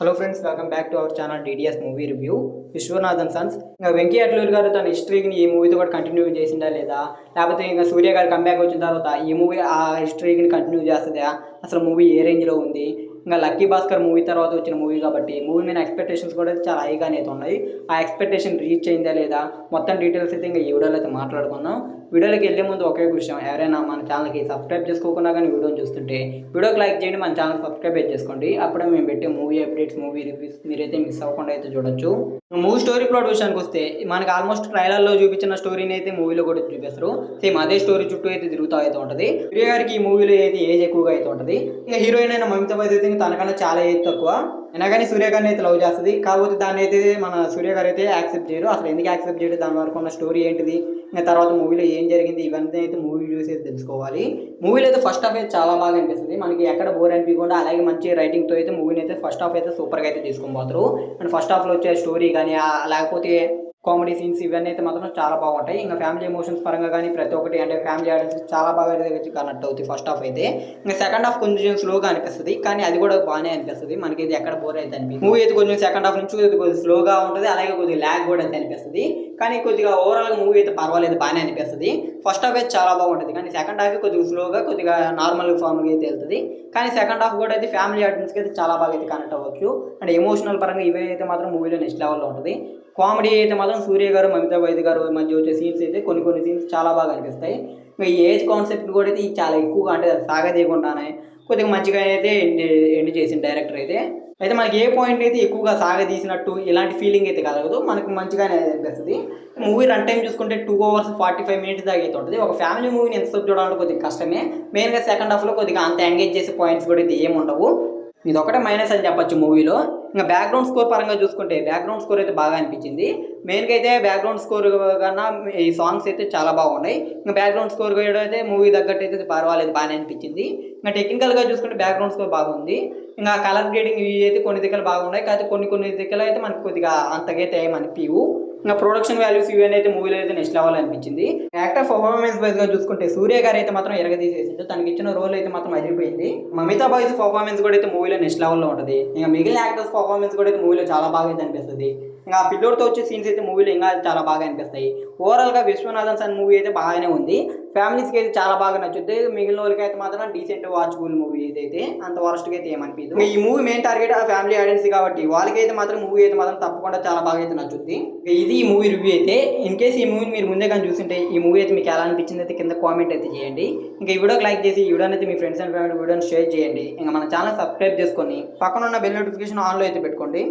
Hello friends, welcome back to our channel DDS movie review. Viswanathan Sons. ఇంకా వెంకీ అట్లూరి గారు తన హిస్టరీని ఈ మూవీతో కూడా కంటిన్యూ చేసిందా లేదా, లేకపోతే ఇంకా సూర్య గారు కంబ్యాక్ వచ్చిన తర్వాత ఈ మూవీ ఆ హిస్టరీని కంటిన్యూ చేస్తుందా, అసలు మూవీ ఏ రేంజ్లో ఉంది. ఇంకా లక్కీ భాస్కర్ మూవీ తర్వాత వచ్చిన మూవీ కాబట్టి మూవీ మీద ఎక్స్పెక్టేషన్స్ కూడా చాలా హైగానే అయితే ఉన్నాయి. ఆ ఎక్స్పెక్టేషన్ రీచ్ అయిందా లేదా మొత్తం డీటెయిల్స్ అయితే ఇంకా ఈ వీడియోలో అయితే మాట్లాడుకుందాం. వీడియోలోకి వెళ్ళే ముందు ఒకే విషయం, ఎవరైనా మన ఛానల్కి సబ్స్క్రైబ్ చేసుకోకుండా కానీ వీడియోని చూస్తుంటే వీడియోకి లైక్ చేయండి, మన ఛానల్ సబ్స్క్రైబ్ చేసుకోండి. అప్పుడే మేము పెట్టే మూవీ అప్డేట్స్, మూవీ రివ్యూస్ మీరైతే మిస్ అవ్వకుండా అయితే చూడొచ్చు. మూవీ స్టోరీ ప్లాట్ విషయానికి వస్తే మనకి ఆల్మోస్ట్ ట్రైలర్లో చూపించిన స్టోరీని అయితే మూవీలో కూడా చూపిస్తారు. సేమ్ అదే స్టోరీ చుట్టూ అయితే తిరుగుతూ అయితే ఉంటుంది. సూర్య గారికి ఈ మూవీలో అయితే ఏజ్ ఎక్కువగా అయితే ఉంటుంది. ఇక హీరోయిన్ అయిన మమితా బైజ్ అయితే తనకన్నా చాలా ఏజ్ తక్కువ అయినా కానీ సూర్య గారిని అయితే లవ్ చేస్తుంది. కాకపోతే దాన్ని అయితే మన సూర్య గారు అయితే యాక్సెప్ట్ చేయరు. అసలు ఎందుకు యాక్సెప్ట్ చేయరు, దాని వరకు ఉన్న స్టోరీ ఏంటిది, ఇంకా తర్వాత మూవీలో ఏం జరిగింది, ఇవన్నీ అయితే మూవీ చూసి అయితే తెలుసుకోవాలి. మూవీలో అయితే ఫస్ట్ హాఫ్ అయితే చాలా బాగా అనిపిస్తుంది. మనకి ఎక్కడ బోర్ అనిపించకుండా అలాగే మంచి రైటింగ్తో అయితే మూవీని అయితే ఫస్ట్ హాఫ్ అయితే సూపర్గా అయితే తీసుకొని పోతారు. అండ్ ఫస్ట్ హాఫ్లో వచ్చే స్టోరీ కానీ లేకపోతే కామెడీ సీన్స్ ఇవన్నీ అయితే మాత్రం చాలా బాగుంటాయి. ఇంకా ఫ్యామిలీ ఎమోషన్స్ పరంగా కానీ ప్రతి ఒక్కటి అంటే ఫ్యామిలీ ఆడియన్స్ చాలా బాగా అయితే కనెక్ట్ అవుతుంది ఫస్ట్ హాఫ్ అయితే. ఇంకా సెకండ్ హాఫ్ కొంచెం స్లోగా అనిపిస్తుంది, కానీ అది కూడా బాగానే అనిపిస్తుంది. మనకి ఇది ఎక్కడ బోర్ అయితే అనిపిస్తుంది. మూవీ అయితే కొంచెం సెకండ్ హాఫ్ నుంచి కొద్దిగా స్లోగా ఉంటుంది, అలాగే కొద్దిగా ల్యాగ్ కూడా అయితే అనిపిస్తుంది. కానీ కొద్దిగా ఓవరాల్గా మూవీ అయితే పర్వాలేదు, బాగానే అనిపిస్తుంది. ఫస్ట్ హాఫ్ అయితే చాలా బాగుంటుంది, కానీ సెకండ్ హాఫ్ కొద్దిగా స్లోగా కొద్దిగా నార్మల్ ఫామ్గా అయితే వెళ్తుంది. కానీ సెకండ్ హాఫ్ కూడా అయితే ఫ్యామిలీ ఆడియన్స్కి అయితే చాలా బాగా అయితే కనెక్ట్ అవ్వచ్చు. అండ్ ఎమోషనల్ పరంగా ఇవే అయితే మాత్రం మూవీలో నెక్స్ట్ లెవెల్లో ఉంటుంది. కామెడీ అయితే మాత్రం సూర్య గారు మమితా బైజ్ గారు మధ్య వచ్చే సీన్స్ అయితే కొన్ని సీన్స్ చాలా బాగా అనిపిస్తాయి. ఇంకా ఈ ఏజ్ కాన్సెప్ట్ కూడా అయితే చాలా ఎక్కువగా అంటే సాగదీయకుండానే కొద్దిగా మంచిగా అయితే ఎండ్ చేసిన డైరెక్టర్ అయితే మనకి ఏ పాయింట్ అయితే ఎక్కువగా సాగదీసినట్టు ఇలాంటి ఫీలింగ్ అయితే కలగదు, మనకు మంచిగానే అనిపిస్తుంది. మూవీ రన్ టైం చూసుకుంటే 2 hours 45 minutes దాకా అయితే ఉంటుంది. ఒక ఫ్యామిలీ మూవీని ఎంతసేపు చూడాలంటే కొద్దిగా కష్టమే. మెయిన్గా సెకండ్ హాఫ్లో కొద్దిగా అంత ఎంగేజ్ చేసే పాయింట్స్ కూడా అయితే ఏమి ఉండవు. ఇది ఒకటే మైనస్ అని చెప్పొచ్చు మూవీలో. ఇంకా బ్యాక్గ్రౌండ్ స్కోర్ పరంగా చూసుకుంటే బ్యాక్గ్రౌండ్ స్కోర్ అయితే బాగా అనిపించింది. మెయిన్గా అయితే బ్యాక్గ్రౌండ్ స్కోర్ కన్నా ఈ సాంగ్స్ అయితే చాలా బాగున్నాయి. ఇంకా బ్యాక్గ్రౌండ్ స్కోర్ కూడా అయితే మూవీ తగ్గట్టు అయితే పర్వాలేదు, బాగానే అనిపించింది. ఇంకా టెక్నికల్గా చూసుకుంటే బ్యాక్గ్రౌండ్ స్కోర్ బాగుంది. ఇంకా కలర్ గ్రేడింగ్ ఇవి అయితే కొన్ని దిక్కలు బాగున్నాయి, కాకపోతే కొన్ని దిక్కలు అయితే మనకు కొద్దిగా అంతకైతే ఏమనిపించవు. ఇంకా ప్రొడక్షన్ వాల్యూస్ ఇవన్నీ అయితే మూవీలో అయితే నెక్స్ట్ లెవెల్ అనిపించింది. యాక్టర్ పర్ఫార్మెన్స్ వైజ్గా చూసుకుంటే సూర్య గారు అయితే మాత్రం ఎరగదీసేసిండు, తనకి ఇచ్చిన రోల్ అయితే మాత్రం అదిరిపోయింది. మమితా బైజ్ పర్ఫార్మెన్స్ కూడా అయితే మూవీలో నెక్స్ట్ లెవెల్లో ఉంటుంది. ఇంకా మిగిలిన యాక్టర్స్ పర్ఫార్మెన్స్ కూడా అయితే మూవీలో చాలా బాగా అయితే అనిపిస్తుంది. ఇంకా ఆ పిల్లోడితో వచ్చే సీన్స్ అయితే మూవీలో ఇంకా చాలా బాగా అనిపిస్తాయి. ఓవరాల్గా విశ్వనాథన్ సన్ మూవీ అయితే బాగానే ఉంది. ఫ్యామిలీస్కి అయితే చాలా బాగా నచ్చుద్ది. మిగిలిన వాళ్ళకి అయితే మాత్రం డీసెంట్ వాచబుల్ మూవీ ఇదైతే అంత వరస్ట్గా అయితే ఏమనిపించదు. ఈ మూవీ మెయిన్ టార్గెట్ ఆ ఫ్యామిలీ ఆడియన్స్ కాబట్టి వాళ్ళకైతే మాత్రం మూవీ అయితే మాత్రం తప్పకుండా చాలా బాగా అయితే నచ్చుద్ది. ఇది ఈ మూవీ రివ్యూ అయితే. ఇన్ కేసు ఈ మూవీని మీరు ముందే కానీ చూస్తుంటే ఈ మూవీ అయితే మీకు ఎలా అనిపించింది అయితే కింద కామెంట్ అయితే చేయండి. ఇంకా ఈ వీడియోకి లైక్ చేసి ఈ వీడియోని అయితే మీ ఫ్రెండ్స్ అండ్ ఫ్యామిలీ వీడియోని షేర్ చేయండి. ఇంకా మన ఛానల్ సబ్స్క్రైబ్ చేసుకొని పక్కన ఉన్న బెల్ నోటిఫికేషన్ ఆన్లో అయితే పెట్టుకోండి.